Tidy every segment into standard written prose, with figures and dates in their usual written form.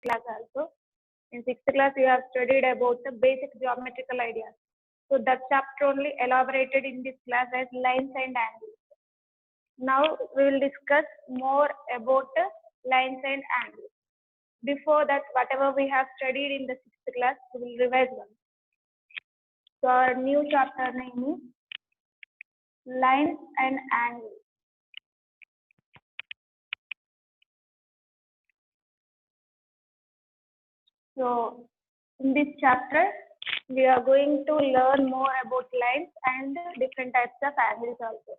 class also. In 6th class, we have studied about the basic geometrical ideas. So that chapter only elaborated in this class as lines and angles. Now we will discuss more about lines and angles. Before that, whatever we have studied in the 6th class, we will revise one. So our new chapter name is lines and angles. So in this chapter, we are going to learn more about lines and different types of angles also.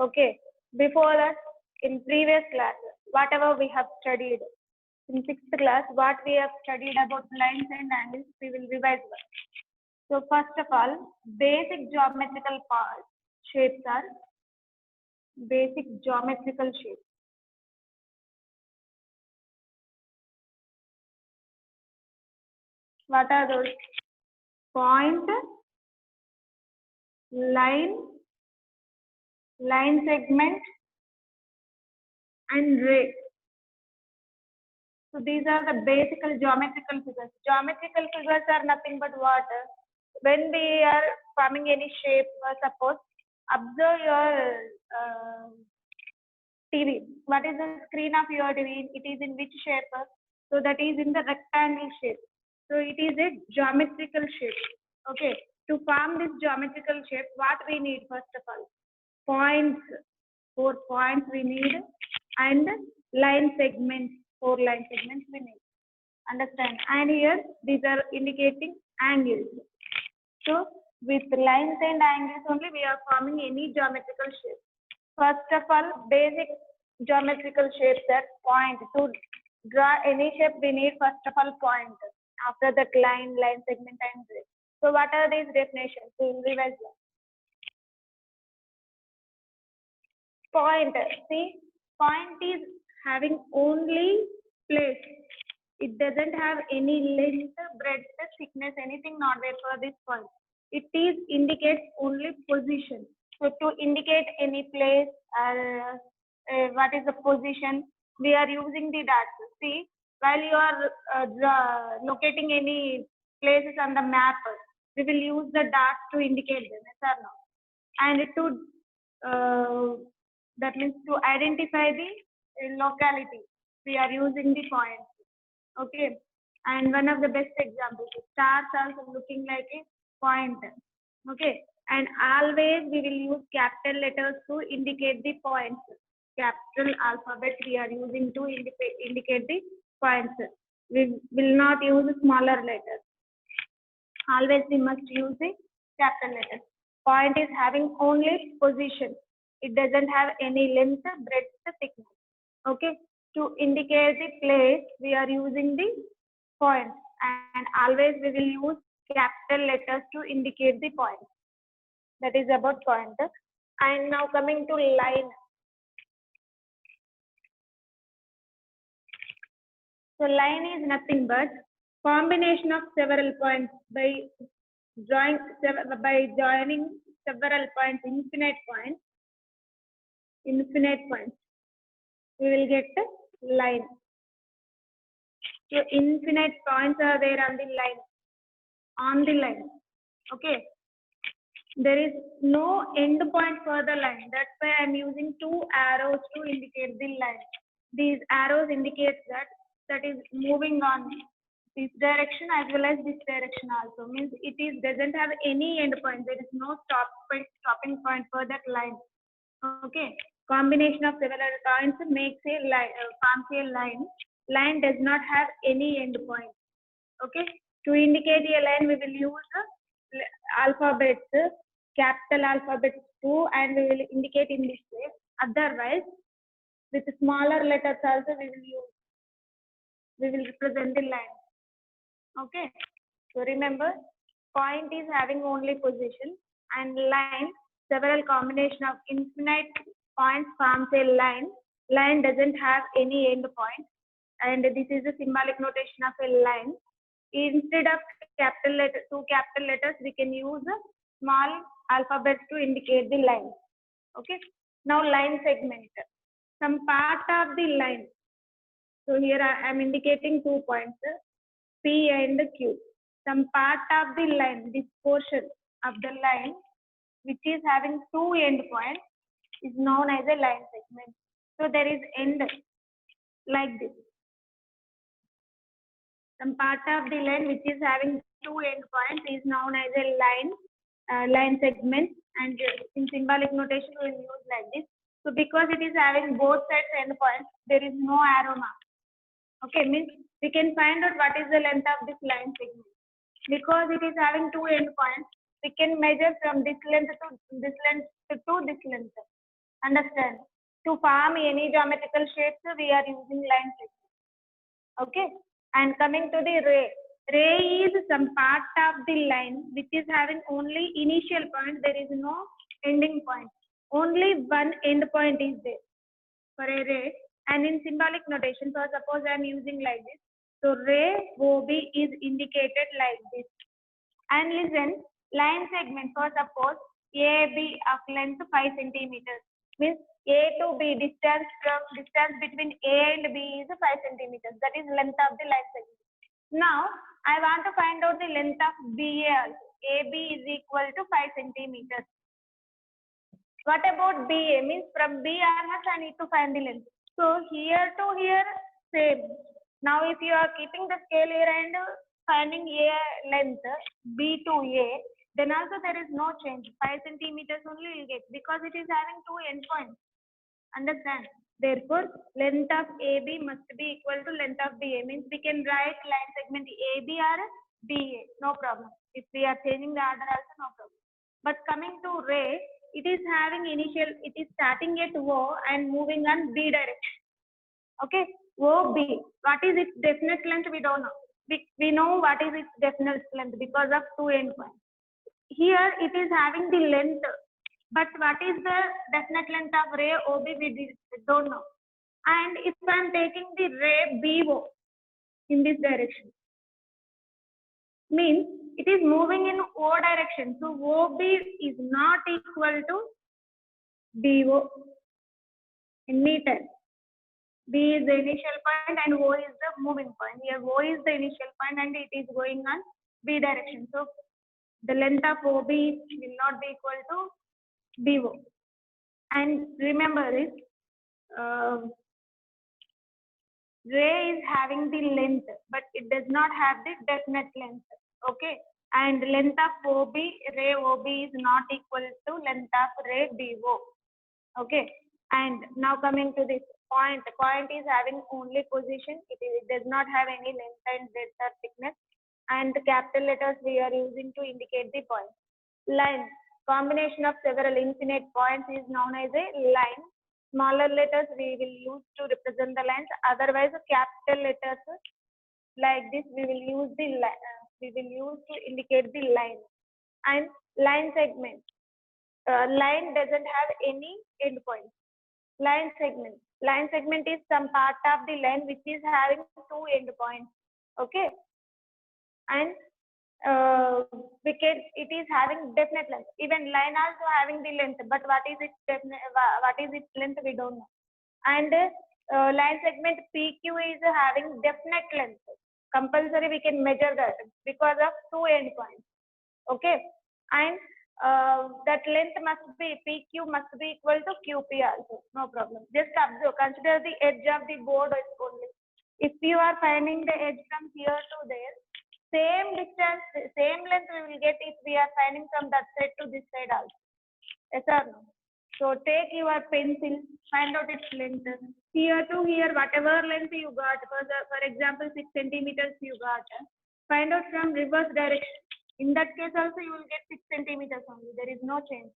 Okay. Before that, in previous class, whatever we have studied in 6th class, what we have studied about lines and angles, we will revise one. So first of all, basic geometrical shapes are basic geometrical shapes. What are those? Point, line segment, and ray. So these are the basic geometrical figures. Geometrical figures are nothing but what? When we are forming any shape, suppose observe your TV. What is the screen of your TV? It is in which shape? So that is in the rectangle shape. So it is a geometrical shape. Okay. To form this geometrical shape, what we need first of all? Points. 4 points we need, and line segments. 4 line segments we need. Understand? And here these are indicating angles. So with lines and angles only we are forming any geometrical shape. First of all, basic geometrical shapes are point. To draw any shape we need first of all point. After that line segment, and ray. So what are these definitions? We will revise them. Point. See, point is having only place. It doesn't have any length, breadth, thickness, anything not there for this point. It is indicates only position. So to indicate any place or what is the position, we are using the dots. See, while you are locating any places on the map, we will use the dots to indicate them, yes or no? And to that means to identify the locality, we are using the points. Okay. And one of the best examples, stars also looking like a point. Okay. And always we will use capital letters to indicate the points. Capital alphabet we are using to indicate the points. We will not use smaller letters. Always we must use the capital letters. Point is having only position. It doesn't have any length, breadth, thickness. Okay. To indicate the place, we are using the point. And always we will use capital letters to indicate the point. That is about point. And now coming to line. So line is nothing but combination of several points by joining several points, infinite points, we will get a line. So infinite points are there on the line. Okay. There is no end point for the line. That's why I'm using 2 arrows to indicate the line. These arrows indicate that is moving on this direction as well as this direction also. Means it doesn't have any end point. There is no stopping point for that line. Okay. Combination of several points makes a line, forms a line. Line does not have any end point. Okay. To indicate a line, we will use alphabets, capital alphabets too, and we will indicate in this way. Otherwise, with smaller letters also we will represent the line. Okay. So remember, point is having only position, and line, several combination of infinite points forms a line. Line doesn't have any end point, and this is the symbolic notation of a line. Instead of two capital letters, we can use small alphabets to indicate the line. Okay. Now line segment. Some part of the line So here I am indicating 2 points, P and Q. Some part of the line, this portion of the line which is having 2 endpoints is known as a line segment. So there is end like this. Some part of the line which is having 2 endpoints is known as a line segment, and in symbolic notation we will use like this. So because it is having both sides endpoints, there is no arrow mark. Okay, means we can find out what is the length of this line segment. Because it is having 2 endpoints, we can measure from this length to this length to this length. Understand? To form any geometrical shapes, we are using line segment. Okay. And coming to the ray. Ray is some part of the line which is having only initial point. There is no ending point. Only one end point is there for a ray. And in symbolic notation, so suppose I am using like this. So ray OB is indicated like this. And listen, line segment, for suppose AB of length 5 centimeters, means A to B distance between A and B is 5 centimeters. That is length of the line segment. Now I want to find out the length of BA also. AB is equal to 5 centimeters. What about BA? Means from B onwards I need to find the length. So here to here same. Now if you are keeping the scale here and finding A length B to A, then also there is no change. 5 centimeters only you will get because it is having 2 endpoints. Understand? Therefore, length of AB must be equal to length of BA. Means we can write line segment AB or BA. No problem. If we are changing the order also, no problem. But coming to ray, it is having initial, it is starting at O and moving on B direction. Okay, OB. What is its definite length? We don't know. We know what is its definite length because of 2 endpoints. Here it is having the length, but what is the definite length of ray OB? We don't know. And if I am taking the ray BO in this direction, means it is moving in O direction. So OB is not equal to BO in meter. B is the initial point and O is the moving point. Here O is the initial point and it is going on B direction. So the length of OB will not be equal to BO. And remember this, ray is having the length, but it does not have the definite length. Okay. And length of OB, ray OB is not equal to length of ray BO. Okay. And now coming to this point, the point is having only position. It does not have any length and breadth or thickness. And the capital letters we are using to indicate the point. Line, combination of several infinite points is known as a line. Smaller letters we will use to represent the lines. Otherwise, capital letters like this we will use to indicate the line. And line segment. Line doesn't have any endpoint. Line segment. Line segment is some part of the line which is having 2 endpoints. Okay. And it is having definite length. Even line also having the length, but what is its length we don't know. And line segment PQ is having definite length. Compulsory we can measure that because of 2 endpoints. Okay. And that length must be PQ must be equal to QP also. No problem. Just observe. Consider the edge of the board only. If you are finding the edge from here to there, same distance, same length we will get if we are finding from that side to this side also. Yes or no? So take your pencil, find out its length. Here to here, whatever length you got, for example, 6 centimeters you got, find out from reverse direction. In that case also you will get 6 centimeters only. There is no change.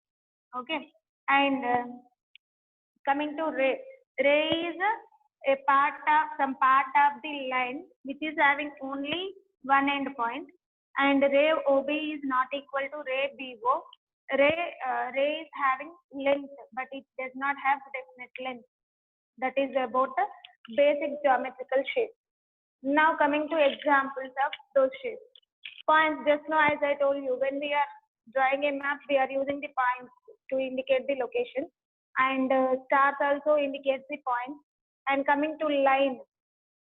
Okay. And coming to ray. Ray is some part of the line which is having only one end point, and ray OB is not equal to ray BO. Ray is having length, but it does not have definite length. That is about the basic geometrical shape. Now coming to examples of those shapes. Points, just now as I told you, when we are drawing a map, we are using the points to indicate the location, and stars also indicates the point. And coming to line,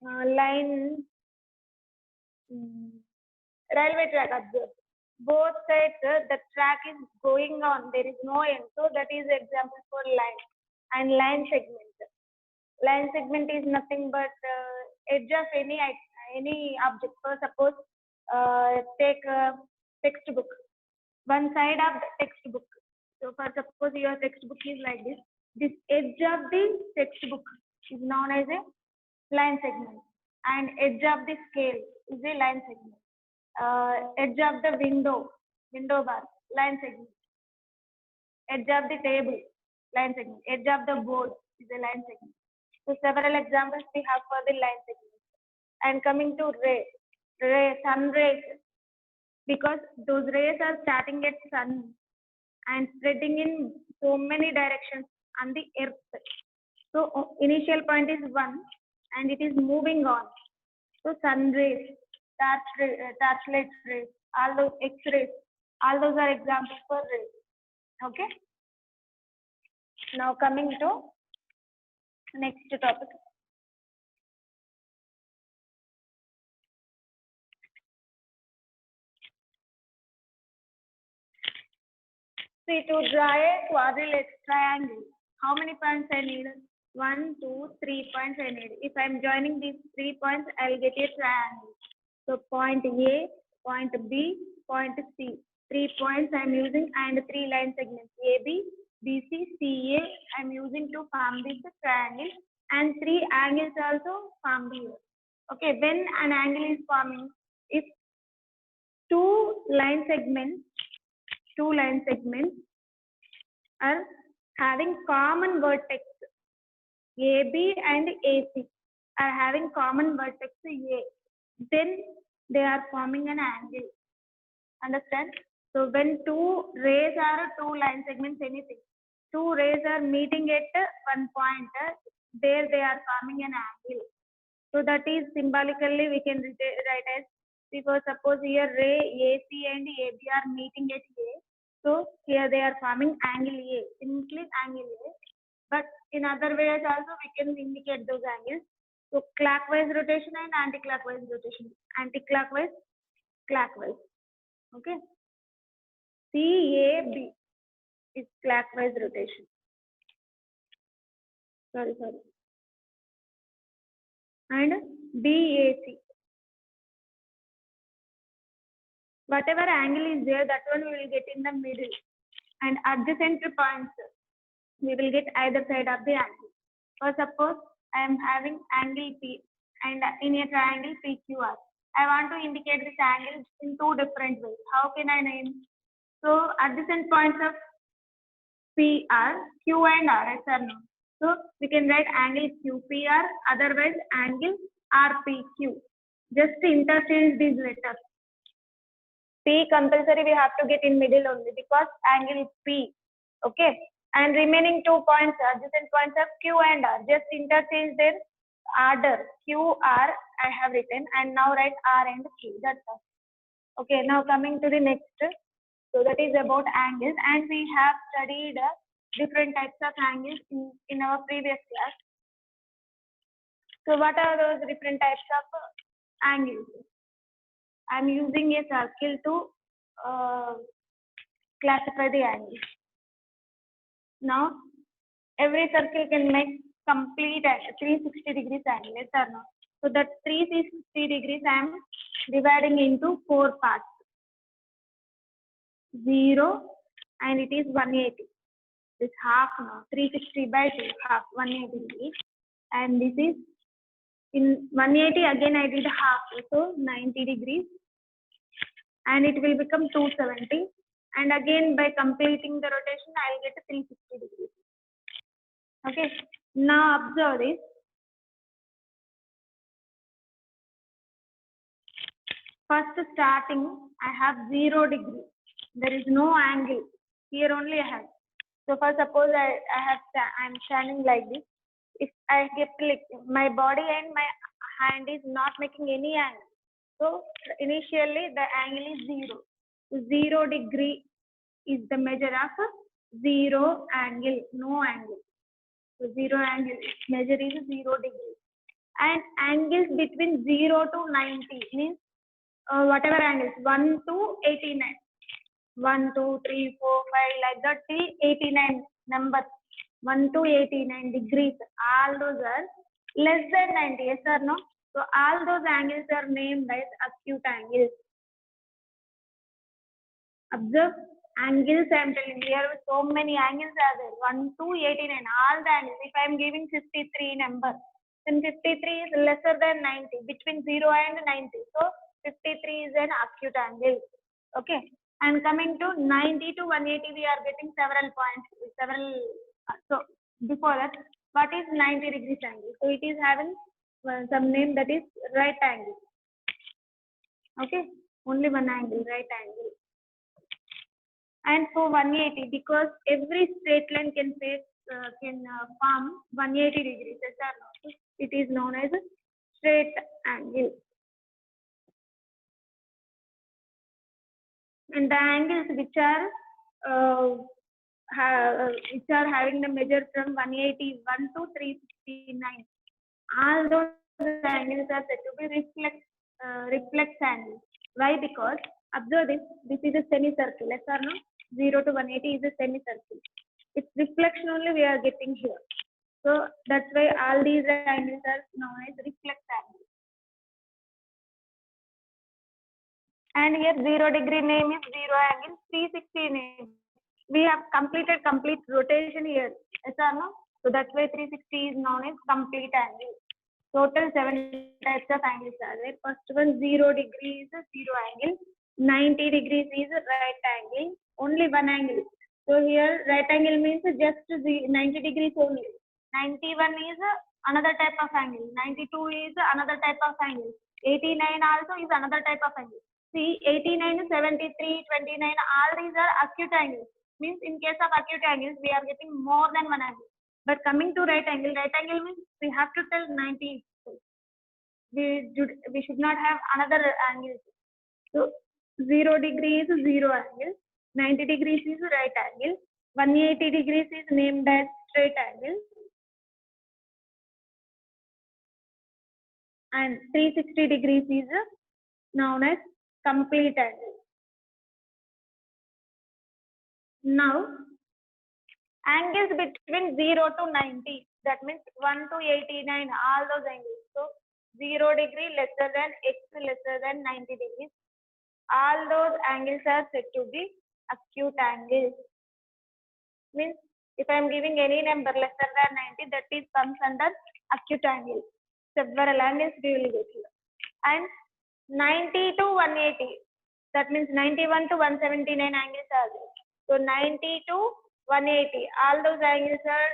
line, railway track, observe. Both sides, the track is going on, there is no end. So that is example for line. And line segment. Line segment is nothing but edge of any object. So suppose take a textbook, one side of the textbook. So for suppose your textbook is like this. This edge of the textbook is known as a line segment, and edge of the scale is a line segment. Edge of the window bar, line segment. Edge of the table, line segment. Edge of the board is a line segment. So several examples we have for the line segment. And coming to sun rays, because those rays are starting at sun and spreading in so many directions on the earth. So initial point is 1 and it is moving on. So sun rays, torchlight rays, all those X-rays, all those are examples for rays. Okay. Now coming to next topic. See, to draw a quadrilateral triangle, how many points I need? 1, 2, 3 points I need. If I'm joining these 3 points, I'll get a triangle. So point A, point B, point C. 3 points I'm using and 3 line segments AB, BC, CA I'm using to form this triangle, and 3 angles also formed here. Okay, when an angle is forming, if two line segments are having common vertex, AB and AC are having common vertex A, then they are forming an angle. Understand? So when two rays are two line segments, anything, two rays are meeting at one point, there they are forming an angle. So that is symbolically we can write as, because suppose here ray AC and AB are meeting at A. So here they are forming angle A, simply angle A. But in other ways also we can indicate those angles. So clockwise rotation and anti-clockwise rotation. Anti-clockwise, clockwise. Okay. CAB is clockwise rotation. Sorry. And BAC. Whatever angle is there, that one we will get in the middle. And adjacent points, we will get either side of the angle. For suppose I am having angle P and in a triangle PQR. I want to indicate this angle in two different ways. How can I name? So adjacent points of P are Q and R, yes or no? So we can write angle QPR, otherwise angle RPQ. Just interchange these letters. P compulsory we have to get in middle only because angle is P. Okay. And remaining 2 points, adjacent points of Q and R. Just interchange their order. Q, R I have written, and now write R and Q. That's all. Okay, now coming to the next. So that is about angles, and we have studied different types of angles in our previous class. So what are those different types of angles? I'm using a circle to classify the angles. Now, every circle can make complete 360 degrees angle, yes or no? So that 360 degrees I am dividing into 4 parts. 0 and it is 180. This half now, 360 by 2, half, 180 degrees. And this is in 180 again I did half, so 90 degrees. And it will become 270. And again by completing the rotation, I will get 360 degrees. Okay, now observe this. First starting, I have 0 degree. There is no angle. Here only I have. So for suppose I'm standing like this. If I get my body and my hand is not making any angle. So initially the angle is 0. 0 degree is the measure of 0 angle, no angle. So 0 angle, measure is 0 degree. and angles between 0 to 90 means whatever angles 1 to 89. 1, 2, 3, 4, 5 like that till 89 numbers. 1 to 89 degrees. All those are less than 90. Yes or no? So all those angles are named as acute angles. Observe angles. I am telling you here so many angles are there. 1 to 89. All the angles. If I am giving 53 number, then 53 is lesser than 90. Between 0 and 90. So 53 is an acute angle. Okay. And coming to 90 to 180, we are getting several points. So before that, what is 90 degrees angle? So it is having some name, that is right angle. Okay. Only one angle, right angle. And for 180, because every straight line can form 180 degrees. It is known as a straight angle. And the angles which are having the measure from 181 to 359, all those angles are said to be reflex angles. Why? Because observe this is a semicircle. Yes or no? 0 to 180 is a semicircle. Its reflection only we are getting here. So that's why all these angles are known as reflex angles. And here 0 degree name is 0 angle, 360 name. We have completed complete rotation here. Yes or no? So that's why 360 is known as complete angle. Total 7 types of angles are there. First one, 0 degrees is 0 angle. 90 degrees is right angle. Only one angle. So here right angle means just 90 degrees only. 91 is another type of angle. 92 is another type of angle. 89 also is another type of angle. See, 89, 73, 29, all these are acute angles. Means in case of acute angles, we are getting more than one angle. But coming to right angle means we have to tell 90. We should not have another angle. So 0 degrees is 0 angle, 90 degrees is right angle, 180 degrees is named as straight angle, and 360 degrees is known as complete angle. Now, angles between 0 to 90, that means 1 to 89, all those angles. So 0 degree lesser than x lesser than 90 degrees. All those angles are said to be acute angles. Means if I am giving any number lesser than 90, that is comes under acute angle. Several angles we will get here. And 90 to 180, that means 91 to 179 angles are there. So 90 to 180, all those angles are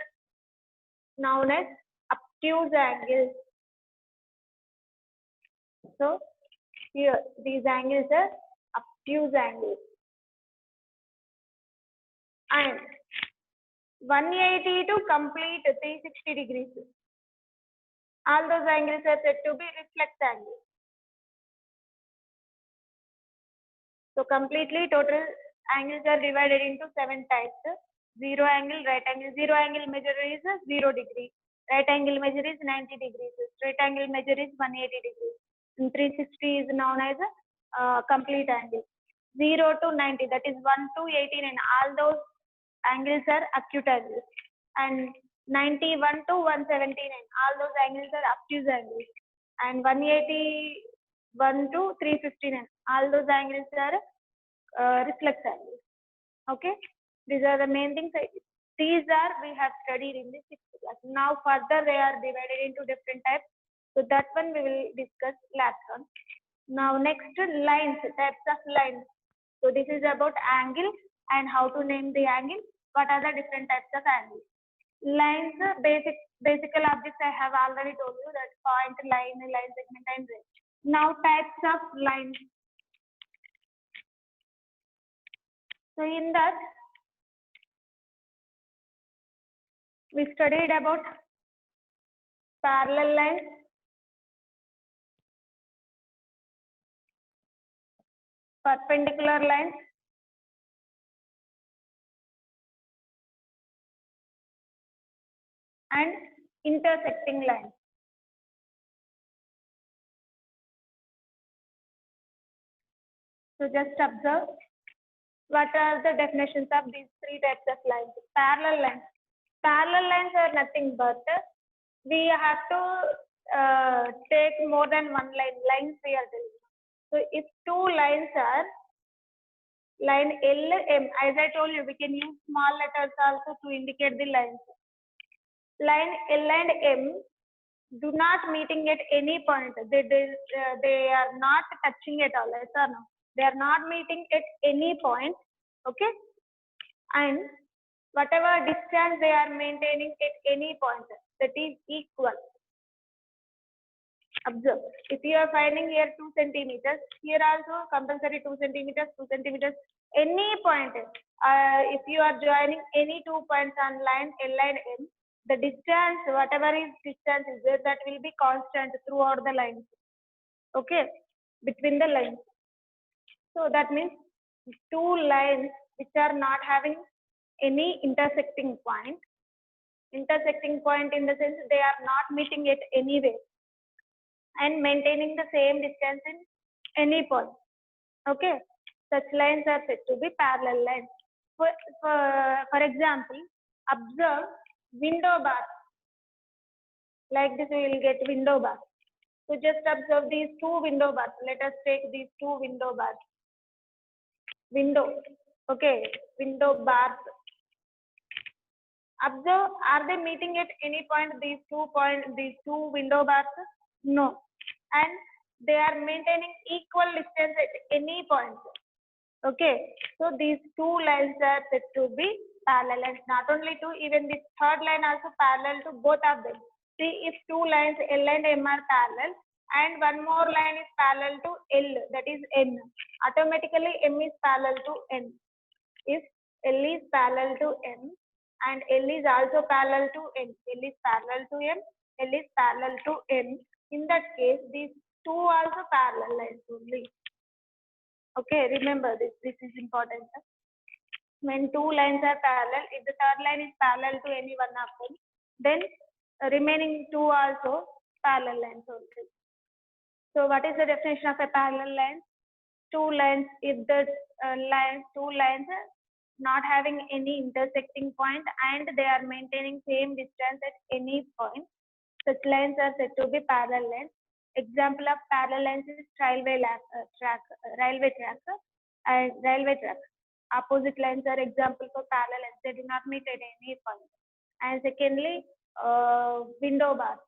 known as obtuse angles. So here these angles are obtuse angles. And 180 to complete 360 degrees. All those angles are said to be reflex angles. So completely total angles are divided into 7 types. 0 angle, right angle. 0 angle measure is 0 degree. Right angle measure is 90 degrees. Straight angle measure is 180 degrees. And 360 is known as complete angle. 0 to 90, that is 1 to 89. All those angles are acute angles. And 91 to 179, all those angles are obtuse angles. And 181 to 359, all those angles are reflex angles. Okay, these are the main things. These are we have studied in the 6th class. Now further they are divided into different types. So that one we will discuss last on. Now next, lines, types of lines. So this is about angle and how to name the angle. What are the different types of angles? Lines, basic objects I have already told you, that point, line segment, and range. Now types of lines. So in that we studied about parallel lines, perpendicular lines, and intersecting lines. So just observe what are the definitions of these three types of lines. Parallel lines. Parallel lines are nothing but we have to take more than one lines we are doing. So if two lines are line L, M, as I told you, we can use small letters also to indicate the lines. Line L and M do not meeting at any point. They are not touching at all. Yes or no? They are not meeting at any point. Okay. And whatever distance they are maintaining at any point, that is equal. Observe. If you are finding here 2 centimeters, here also compulsory 2 centimeters, 2 centimeters, any point. If you are joining any 2 points on line L and M, the distance, whatever is distance is there, that will be constant throughout the lines. Okay, between the lines. So that means two lines which are not having any intersecting point. Intersecting point in the sense they are not meeting at any way and maintaining the same distance in any point. Okay, such lines are said to be parallel lines. For example, observe window bar. Like this, we will get window bar. So just observe these two window bars. Let us take these two window bars. Window. Okay, window bars. Observe, are they meeting at any point? These two window bars? No. And they are maintaining equal distance at any point. Okay, so these two lines are said to be parallel, and not only two, even the third line also parallel to both of them. See, if two lines L and M are parallel and one more line is parallel to L, that is N, automatically M is parallel to N. If L is parallel to M and L is also parallel to N, L is parallel to M, L is parallel to N, in that case, these two also parallel lines only. Okay, remember this is important. When two lines are parallel, if the third line is parallel to any one of them, then remaining two also parallel lines only. So what is the definition of a parallel line? Two lines, if the two lines are not having any intersecting point and they are maintaining same distance at any point, such lines are said to be parallel lines. Example of parallel lines is railway track, and railway track. Opposite lines are example for parallel lines. They do not meet at any point. And secondly, window bars.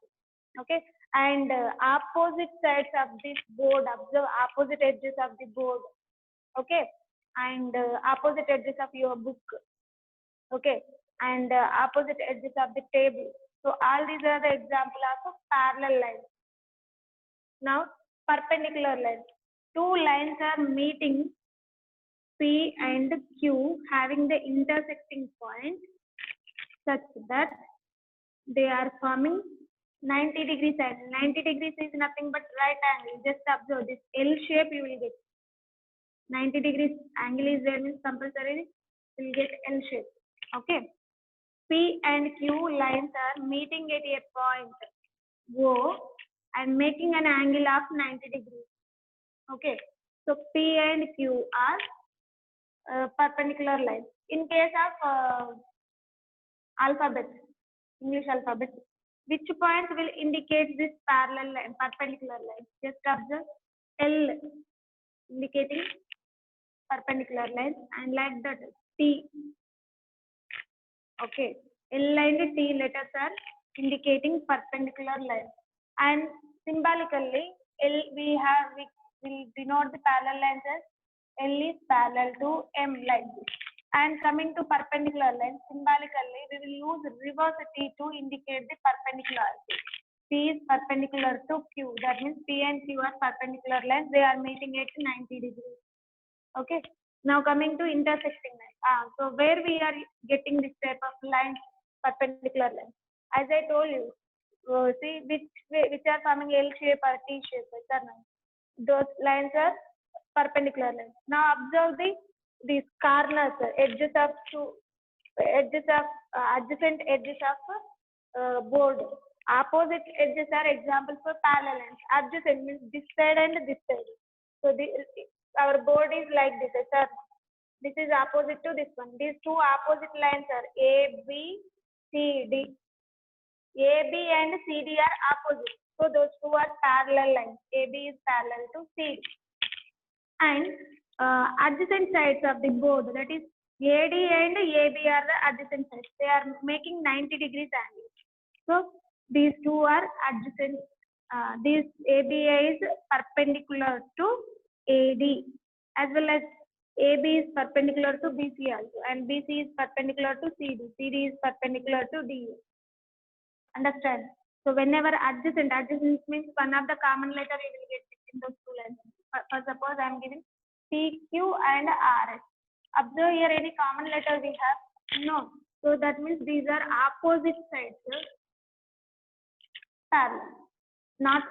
Okay, and opposite sides of this board. Observe opposite edges of the board. Okay, and opposite edges of your book. Okay, and opposite edges of the table. So all these are the example of parallel lines. Now, perpendicular lines. Two lines are meeting P and Q having the intersecting point such that they are forming 90 degrees angle. 90 degrees is nothing but right angle. Just observe this L shape you will get. 90 degrees angle is there means compulsory you will get L shape. Okay. P and Q lines are meeting at a point O and making an angle of 90 degrees. Okay, so P and Q are perpendicular lines. In case of alphabet, English alphabet, which points will indicate this parallel line, perpendicular line? Just observe L indicating perpendicular lines and like that T. Okay, L and T letters are indicating perpendicular lines. And symbolically, L we will denote the parallel lines as L is parallel to M like this. And coming to perpendicular lines, symbolically we will use reverse T to indicate the perpendicularity. P is perpendicular to Q. That means P and Q are perpendicular lines. They are meeting at 90 degrees. Okay. Now coming to intersecting lines. So where we are getting this type of lines, perpendicular lines. As I told you, see which are forming L shape or T shape. Those lines are perpendicular lines. Now observe these corners, edges of adjacent edges of board. Opposite edges are examples for parallel lines. Adjacent means this side and this side. So our board is like this, sir. This is opposite to this one. These two opposite lines are A, B, C, D. A, B and C, D are opposite. So those two are parallel lines. A, B is parallel to C, D. And adjacent sides of the board, that is AD and AB are the adjacent sides. They are making 90 degrees angle. So these two are adjacent. This ABA is perpendicular to AD, as well as AB is perpendicular to BC also, and BC is perpendicular to CD. CD is perpendicular to DA. Understand? So whenever adjacent means one of the common letter we will get in those two lines. For suppose I am giving PQ and RS. Observe here any common letter we have? No. So that means these are opposite sides. Parallel. Not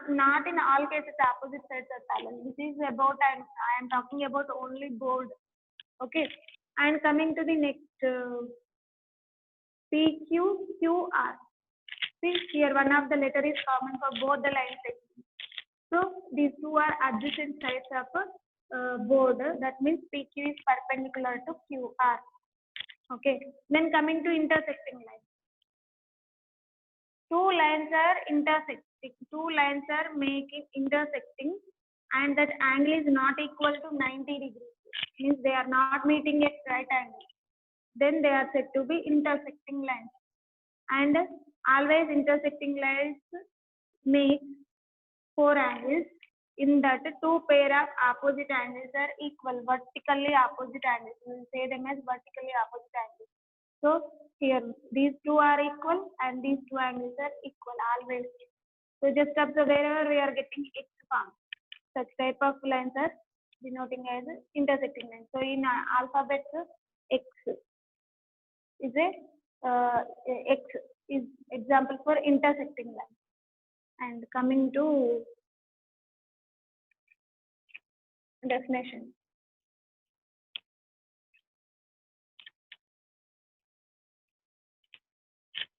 in all cases opposite sides are parallel. This is about I am talking about only board. Okay. And coming to the next PQQR. See here one of the letter is common for both the line segments. So these two are adjacent sides of a board. That means PQ is perpendicular to QR. Okay. Then coming to intersecting lines. Two lines are intersecting. Two lines are intersecting, and that angle is not equal to 90 degrees. Means they are not meeting at right angle. Then they are said to be intersecting lines. And always intersecting lines make four angles. In that, two pair of opposite angles are equal, vertically opposite angles. We will say them as vertically opposite angles. So here these two are equal and these two angles are equal always. So just observe wherever we are getting X form, such type of lines are denoting as intersecting lines. So in alphabet, X is X is example for intersecting line. And coming to definition.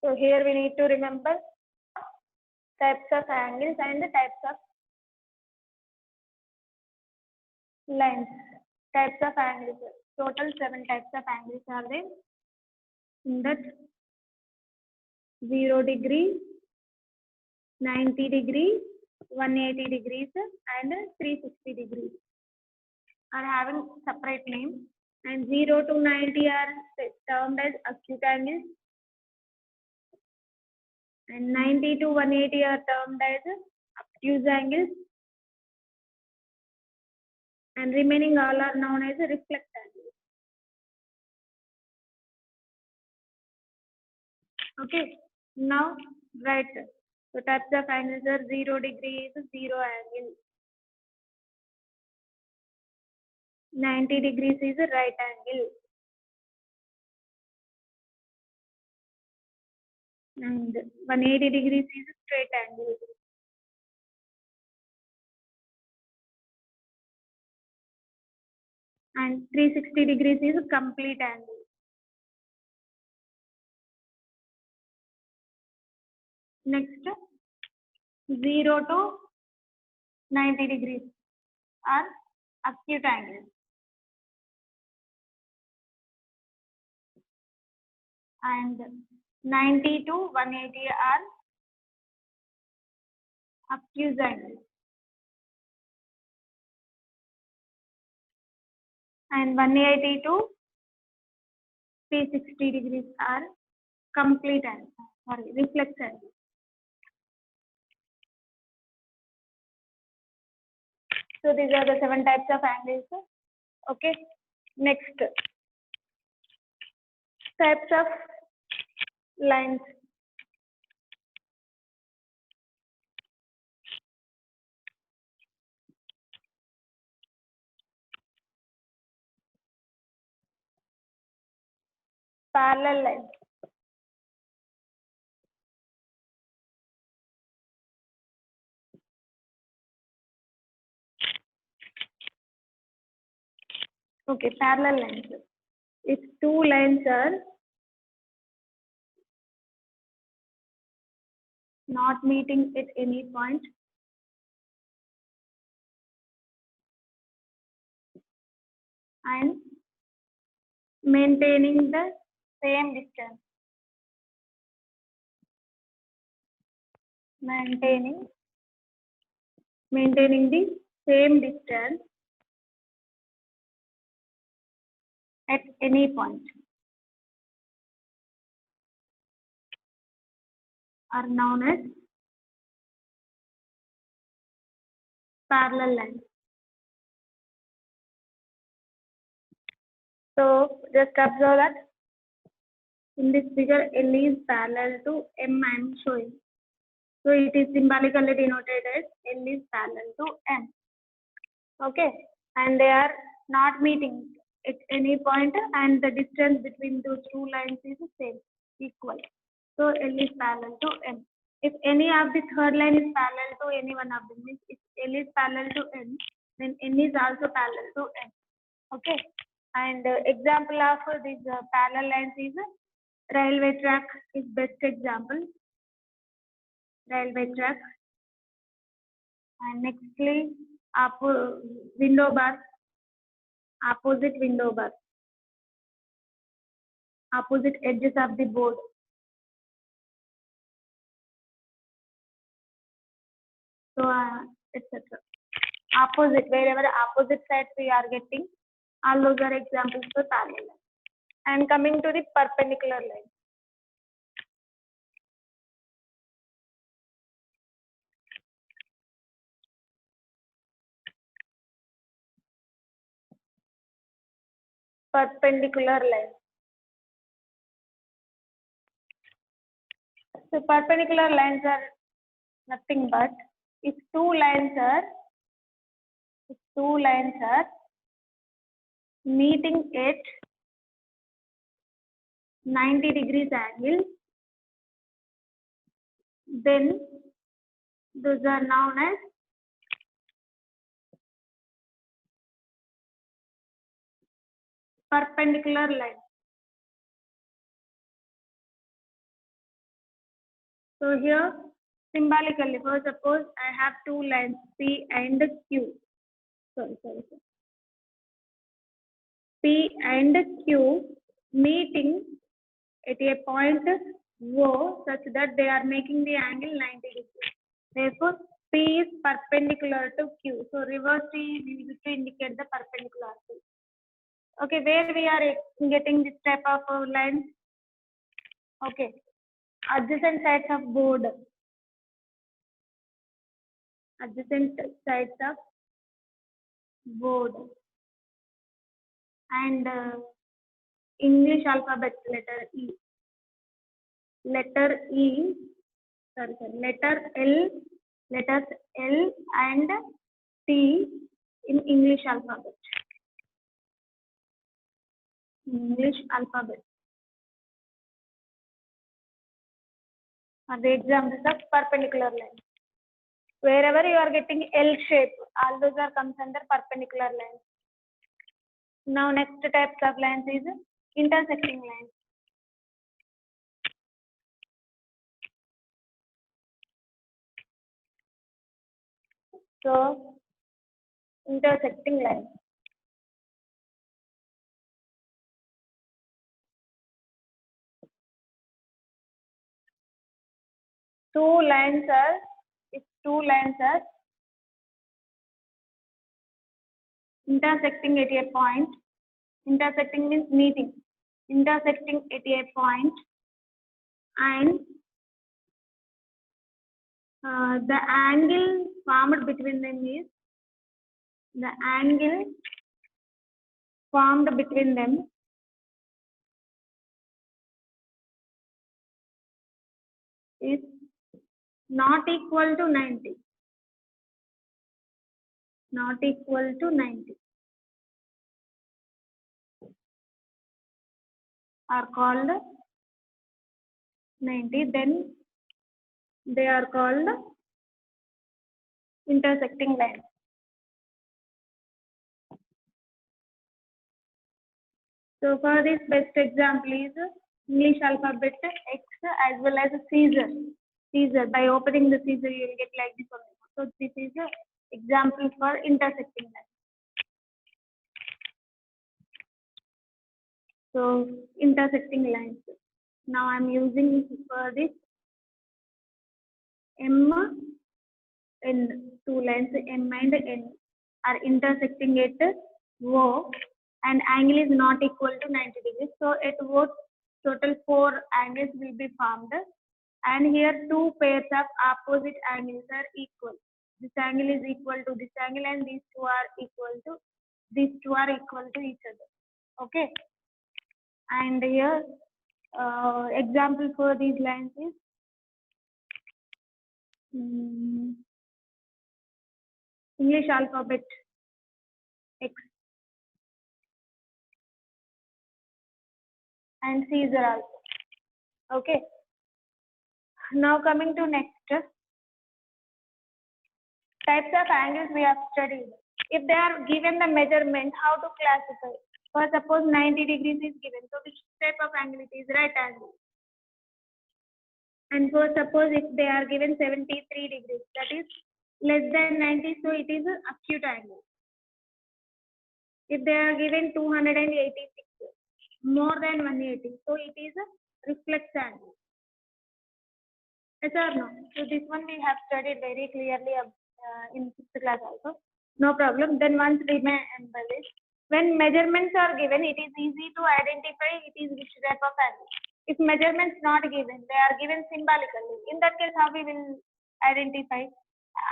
So here we need to remember types of angles and the types of lines. Types of angles. Total 7 types of angles are there. In that 0 degree, 90 degrees, 180 degrees and 360 degrees are having separate names, and 0 to 90 are termed as acute angles, and 90 to 180 are termed as obtuse angles, and remaining all are known as reflex angles. Okay, now write. So types of angles are 0 degree is 0 angle, 90 degrees is a right angle, and 180 degrees is a straight angle, and 360 degrees is a complete angle. Next, 0 to 90 degrees are acute angles, and 90 to 180 are obtuse angles, and 180 to 360 degrees are complete angles, sorry, reflex angles. So these are the 7 types of angles. Okay. Next, types of lines. Parallel lines. Okay, parallel lines. If two lines are not meeting at any point, and maintaining the same distance. Maintaining the same distance at any point are known as parallel lines. So just observe that in this figure L is parallel to M I am showing. So it is symbolically denoted as L is parallel to M. Okay, and they are not meeting at any point, and the distance between those two lines is the same, equal. So L is parallel to M. If any of the third line is parallel to any one of them, means if L is parallel to N, then N is also parallel to M. Okay, and example of these parallel lines is railway track is best example. Railway track, and nextly window bar, opposite window bar, opposite edges of the board. So etc. Opposite, wherever opposite sides we are getting, all those are examples for parallel line. And coming to the perpendicular line. Perpendicular line. So perpendicular lines are nothing but if two lines are meeting at 90 degrees angle, then those are known as perpendicular line. So here symbolically, for suppose I have two lines P and Q. Sorry. P and Q meeting at a point O such that they are making the angle 90 degrees. Therefore, P is perpendicular to Q. So reverse T is used to indicate the perpendicularity. Okay, where we are getting this type of lines? Okay, adjacent sides of board. Adjacent sides of board. And English alphabet letter E. Letter L, letters L and T in English alphabet. English alphabet are the examples of perpendicular lines. Wherever you are getting L shape, all those are comes under perpendicular lines. Now next types of lines is intersecting lines. So intersecting lines. Two lines are intersecting at a point. Intersecting means meeting. Intersecting at a point, and the angle formed between them is not equal to 90. Not equal to 90 are called 90. Then they are called intersecting lines. So for this best example is English alphabet X as well as Caesar. By opening the Caesar you will get like this one. So this is an example for intersecting lines. So intersecting lines. Now I'm using for this M N, two lines M and N are intersecting at O, and angle is not equal to 90 degrees. So at O, total 4 angles will be formed, and here two pairs of opposite angles are equal. This angle is equal to this angle, and these two are equal to each other. Okay, and here example for these lines is English alphabet X and Caesar also. Okay. Now coming to next types of angles we have studied. If they are given the measurement, how to classify? For suppose 90 degrees is given, so which type of angle it is? Right angle. And for suppose if they are given 73 degrees, that is less than 90, so it is an acute angle. If they are given 286, more than 180, so it is a reflex angle. Yes or no? So this one we have studied very clearly in 6th class also. No problem. Then once remember this. When measurements are given, it is easy to identify it is which type of angle. If measurements not given, they are given symbolically. In that case, how we will identify?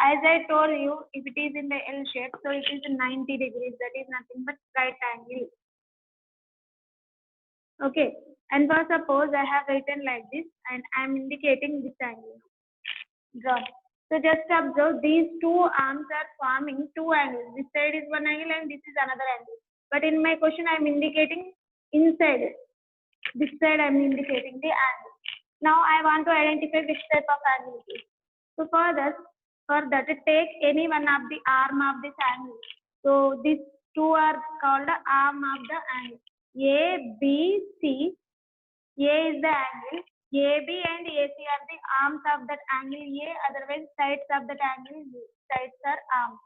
As I told you, if it is in the L shape, so it is 90 degrees. That is nothing but right angle. Okay. And for suppose I have written like this, and I am indicating this angle. Drawn. So just observe these two arms are forming two angles. This side is one angle and this is another angle. But in my question, I am indicating inside. This side I am indicating the angle. Now I want to identify which type of angle it is. So for that, take any one of the arm of this angle. So these two are called the arm of the angle. A, B, C. A is the angle. AB and AC are the arms of that angle A, otherwise sides of that angle B. Sides are arms.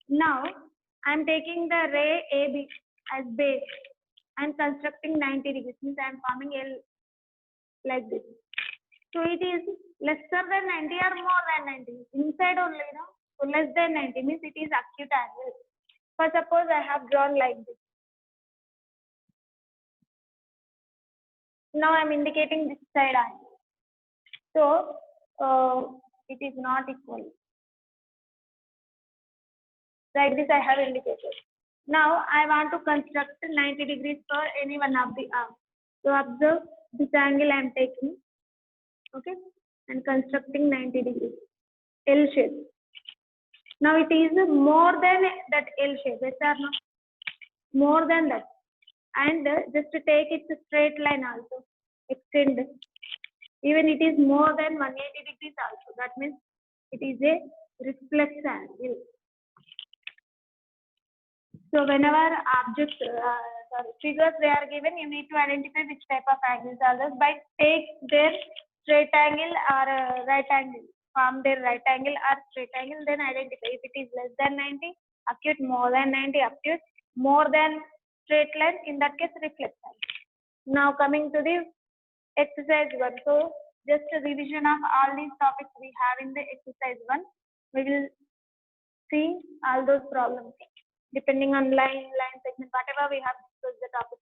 Now, I am taking the ray AB as base and constructing 90 degrees, means I am forming L like this. So it is lesser than 90 or more than 90? Inside only, no? So less than 90 means it is acute angle. For suppose I have drawn like this. Now I am indicating this side angle. So it is not equal. Like this I have indicated. Now I want to construct 90 degrees for any one of the arms. So observe this angle I am taking. Okay. And constructing 90 degrees. L shape. Now it is more than that L shape. Yes or no? More than that. And just to take it to straight line also. Extend. Even it is more than 180 degrees also. That means it is a reflex angle. So whenever objects, figures they are given, you need to identify which type of angles are those by take their straight angle or right angle, form their right angle or straight angle, then identify if it is less than 90, acute, more than 90, acute, more than straight line, in that case reflex angle. Now coming to the exercise 1. So just a revision of all these topics we have in the exercise 1. We will see all those problems depending on line segment, whatever we have discussed the topic.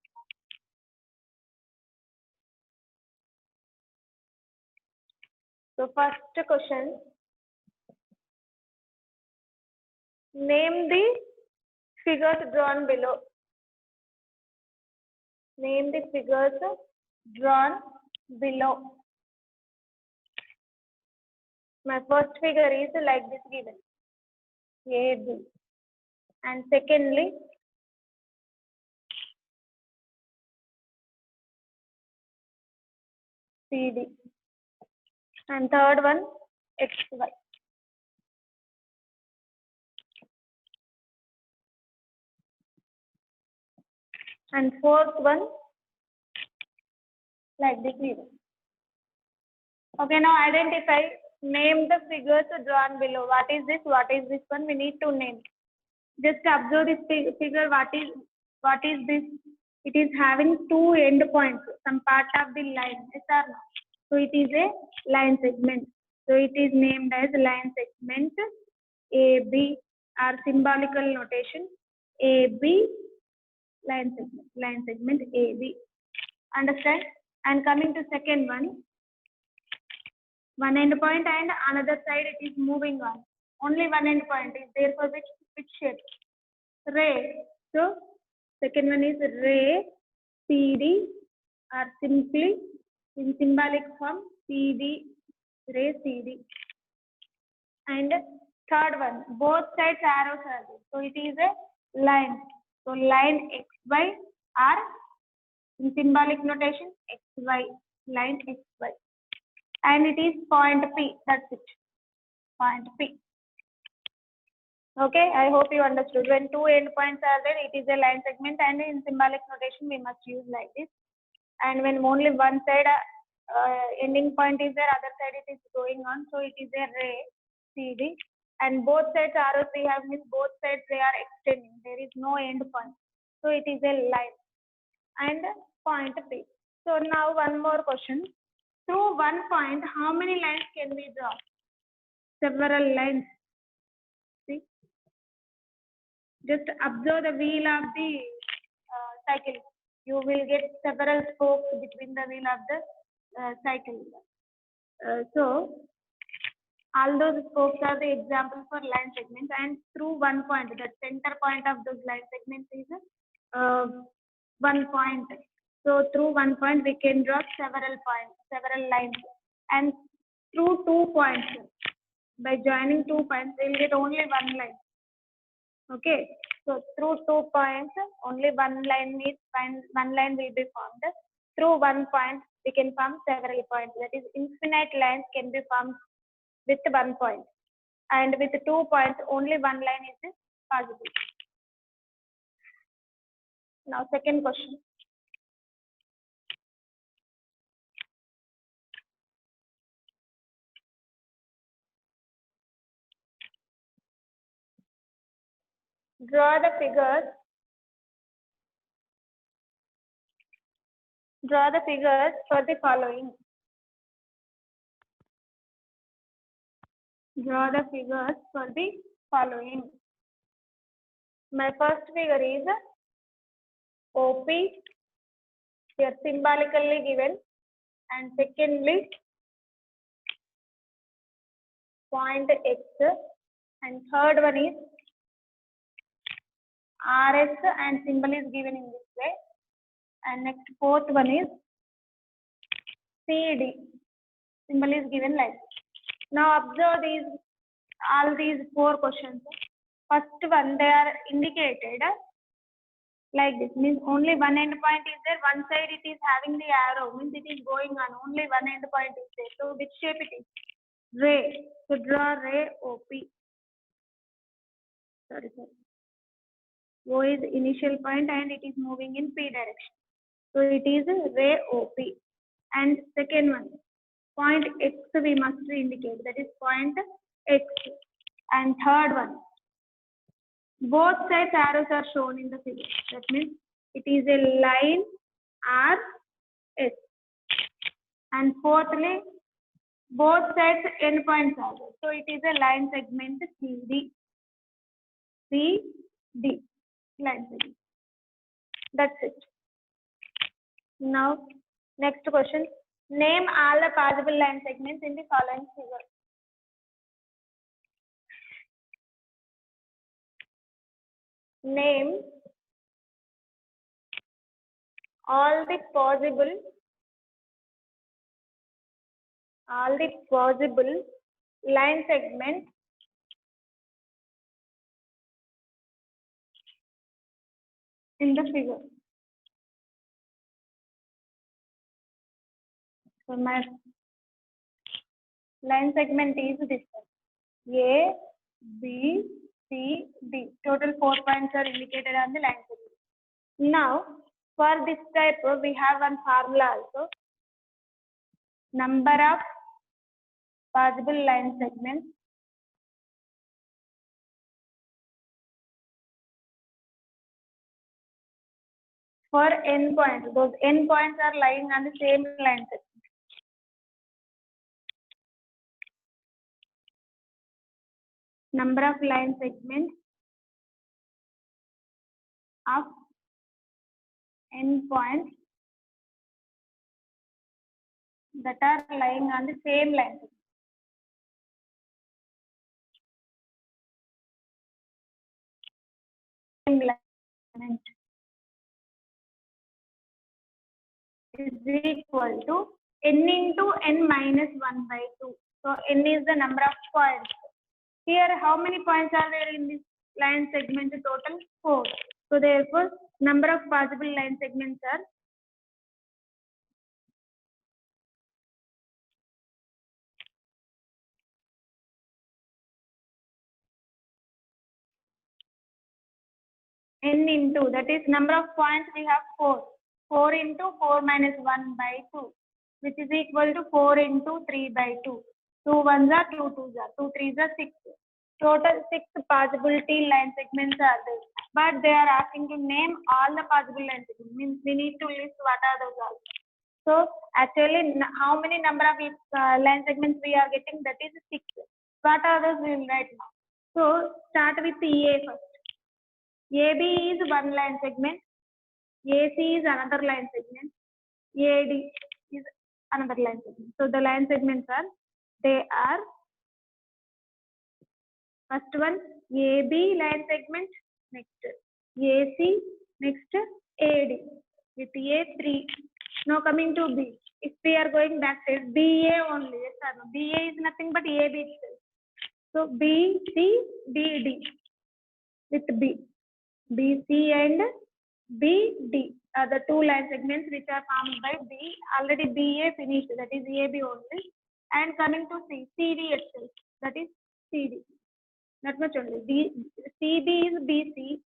So first question, name the figures drawn below. Name the figures drawn below. My first figure is like this given, AB. And secondly, CD. And third one, XY. And fourth one, like this given. Okay, now identify, name the figures drawn below. What is this? What is this one? We need to name. Just observe this figure. What is this? it is having two end points, some part of the line, yes or no? So it is a line segment. So it is named as line segment AB, or symbolical notation AB, line segment AB. Understand? And coming to second one end point and another side it is moving on. Only one end point is there for which shape? Ray. So second one is ray CD, or simply in symbolic form CD, ray CD. And third one, both sides arrows are there. So it is a line. So line XY, or in symbolic notation XY, line XY. And it is point P, that's it, point P. Okay, I hope you understood. When two endpoints are there, it is a line segment, and in symbolic notation we must use like this. And when only one side ending point is there, other side it is going on, so it is a ray CD. And both sides arrows we have, means both sides they are extending, there is no end point, so it is a line and point P. So now one more question. Through one point, how many lines can we draw? Several lines. See, just observe the wheel of the cycle. You will get several spokes between the wheel of the cycle. So all those spokes are the example for line segments, and through one point, the center point of those line segments is 1 point. So through 1 point we can draw several points, several lines, and through 2 points, by joining 2 points we will get only one line. Okay, so through 2 points only one line will be formed. Through 1 point we can form several points, that is infinite lines can be formed with 1 point, and with 2 points only one line is possible. Now second question. Draw the figures for the following. Draw the figures for the following. My first figure is OP, here symbolically given, and secondly point X, and third one is RS, and symbol is given in this way, and next fourth one is CD, symbol is given like this. Now observe all these 4 questions. First one, they are indicated like this, means only one end point is there, one side it is having the arrow, means it is going on, only one end point is there. So which shape it is? Ray. So draw ray OP. Sorry. O is initial point and it is moving in P direction. So it is ray OP. And second one, point X we must indicate, that is point X. And third one, both sides arrows are shown in the figure. That means it is a line RS. And fourthly, both sides endpoints are there. So it is a line segment CD. CD. Line segment. That's it. Now, next question. Name all the possible line segments in the following figure. Name all the possible line segments in the figure. So my line segment is this one. A, B, C, D. Total 4 points are indicated on the line segment. Now, for this type, we have one formula also. Number of possible line segments for n points. Those n points are lying on the same line segment. Number of line segments of n points that are lying on the same line segment. Same line is equal to n into n minus 1 by 2. So n is the number of points. Here, how many points are there in this line segment? Total 4. So therefore, number of possible line segments are n into, that is number of points we have 4. 4 into 4 minus 1 by 2, which is equal to 4 into 3 by 2. 2 ones are 2 twos are 2 threes are 6. Total 6 possibility line segments are there. But they are asking to name all the possible line segments. Means we need to list what are those all. So actually, how many number of line segments we are getting? That is 6. What are those we will write now? So start with EA first. AB is one line segment. AC is another line segment. AD is another line segment. So the line segments are, they are first one AB line segment, next AC, next AD with A3. Now coming to B. If we are going back side, BA only. Yes or no? BA is nothing but AB itself. So BC, BD with B. BC and BD are the two line segments which are formed by B. Already BA finished, that is AB only. And coming to C, CD itself, that is CD. Not much only. CB is BC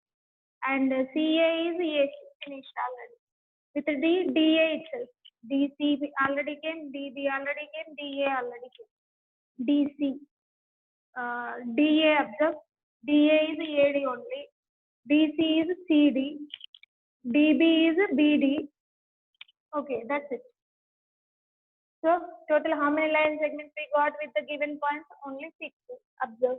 and CA is AC, finished already. With D, DA itself. DC already came, DB already came, DA already came. DC. DA observe. DA is AD only. DC is CD. DB is BD. Okay, that's it. So total how many line segments we got with the given points? Only 6. Observe.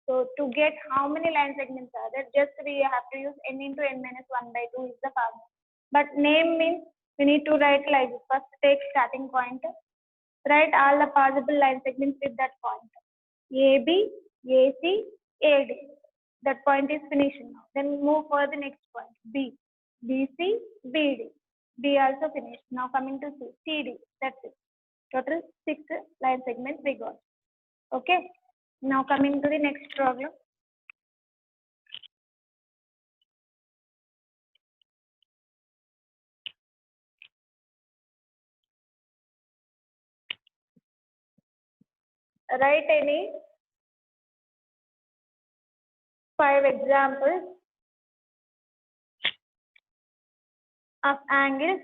So to get how many line segments are there, just we have to use n into n minus 1 by 2 is the formula. But name means we need to write like this. First take starting point. Write all the possible line segments with that point. AB, AC, AD. That point is finished now. Then move for the next point. B, BC, BD. B also finished. Now coming to C, CD. That's it. Total 6 line segments we got. Okay. Now coming to the next problem. Write any 5 examples of angles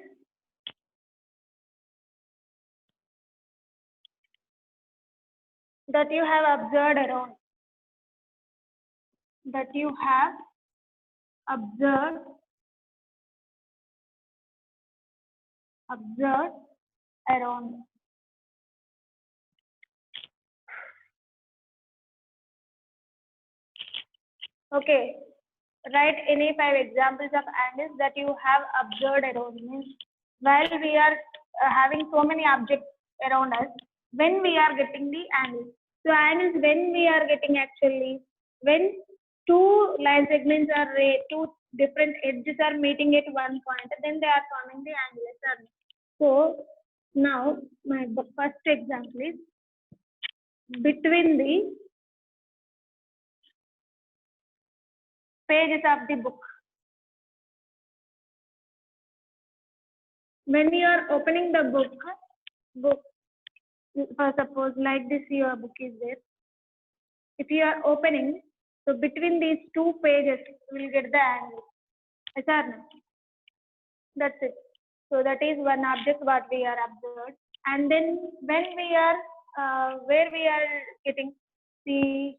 that you have observed around. That you have observed around. Okay. Write any 5 examples of angles that you have observed around. Means while we are having so many objects around us, when we are getting the angles. So angles when we are getting actually, when two line segments are two different edges are meeting at one point, then they are forming the angle. So now my first example is between the pages of the book. When you are opening the book, for suppose like this your book is there. If you are opening, so between these two pages, you will get the angle. Yes or no? That's it. So that is one object what we are observed. And then when we are, where we are getting the,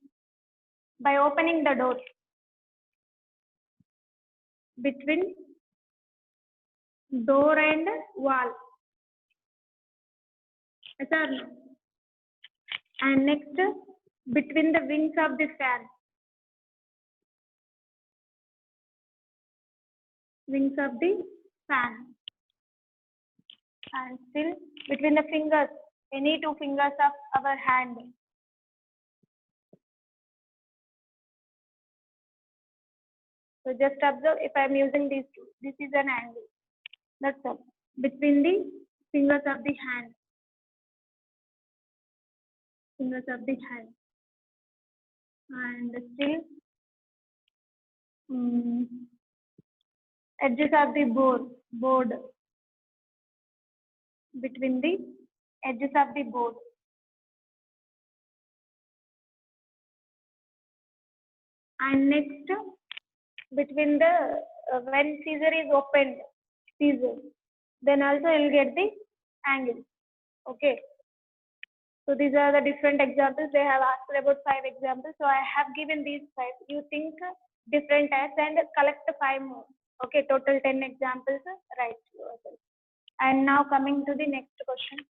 by opening the door, between door and wall. Yes or no? And next, between the wings of the fan. Wings of the fan. And still between the fingers, any two fingers of our hand. So just observe, if I am using these two, this is an angle. That's all. Between the fingers of the hand. Fingers of the hand. And still edges of the board. Between the edges of the board. And next, between the when scissor is opened, scissor, then also you will get the angle. Okay. So these are the different examples. They have asked about 5 examples. So I have given these 5. You think different types and collect 5 more. Okay, total 10 examples. Right. And now coming to the next question.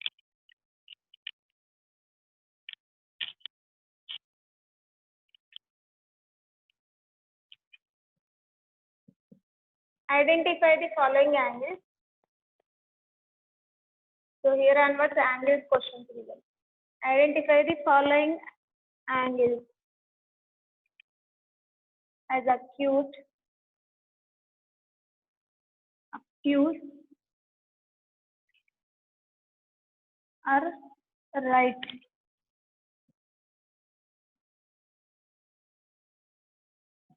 Identify the following angles. So here onwards, angles questions given. Identify the following angles as acute, obtuse, or right.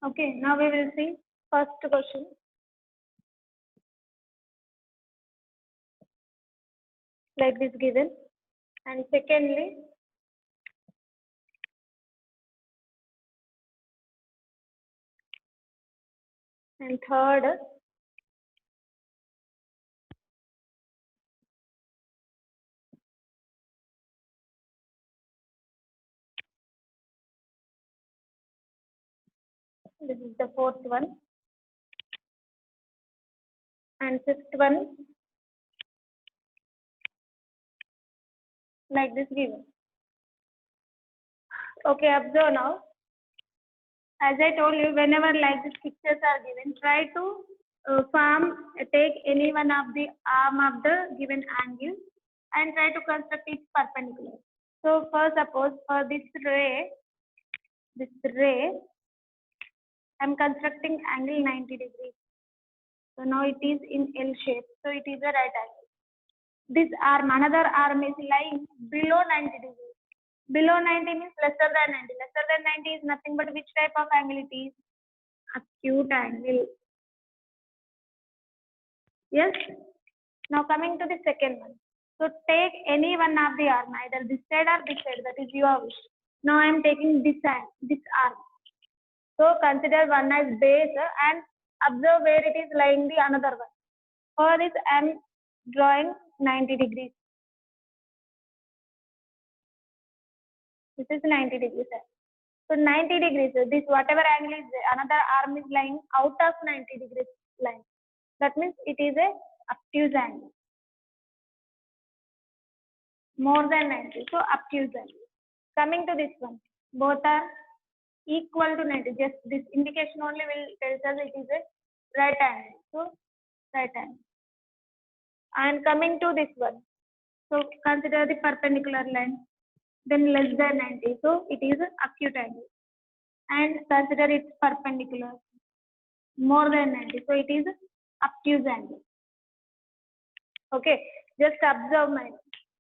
Okay, now we will see first question. Like this given. And secondly, and third, this is the fourth one, and fifth one, like this given. Okay, observe now. As I told you, whenever like these pictures are given, try to take any one of the arm of the given angle and try to construct it perpendicular. So first, suppose for this ray, I'm constructing angle 90 degrees. So now it is in L shape. So it is a right angle. This arm, another arm is lying below 90 degrees. Below 90 means lesser than 90. Lesser than 90 is nothing but which type of angle it is? Acute angle. Yes. Now coming to the second one. So take any one of the arm, either this side or this side. That is your wish. Now I am taking this arm. So consider one as base and observe where it is lying the another one. For this I am drawing 90 degrees. This is 90 degrees. So 90 degrees, this whatever angle is there, another arm is lying out of 90 degrees line. That means it is a obtuse angle. More than 90, so obtuse angle. Coming to this one, both are equal to 90. Just this indication only will tell us it is a right angle. So right angle. And coming to this one, so consider the perpendicular line, then less than 90. So it is an acute angle. And consider its perpendicular more than 90. So it is obtuse angle. Okay, just observe my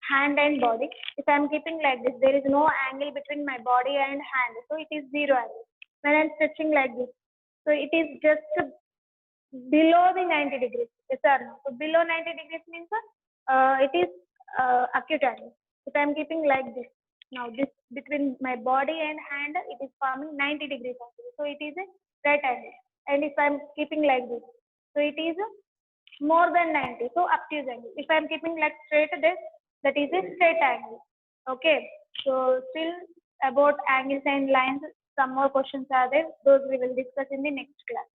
hand and body. If I am keeping like this, there is no angle between my body and hand. So it is 0 angle. When I am stretching like this, so it is just below the 90 degrees. Yes or no? So below 90 degrees means it is acute angle. If I am keeping like this, now this between my body and hand, it is forming 90 degrees angle. So it is a right angle. And if I am keeping like this, so it is more than 90. So obtuse angle. If I am keeping like straight this, that is a straight angle. Okay. So still about angles and lines, some more questions are there. Those we will discuss in the next class.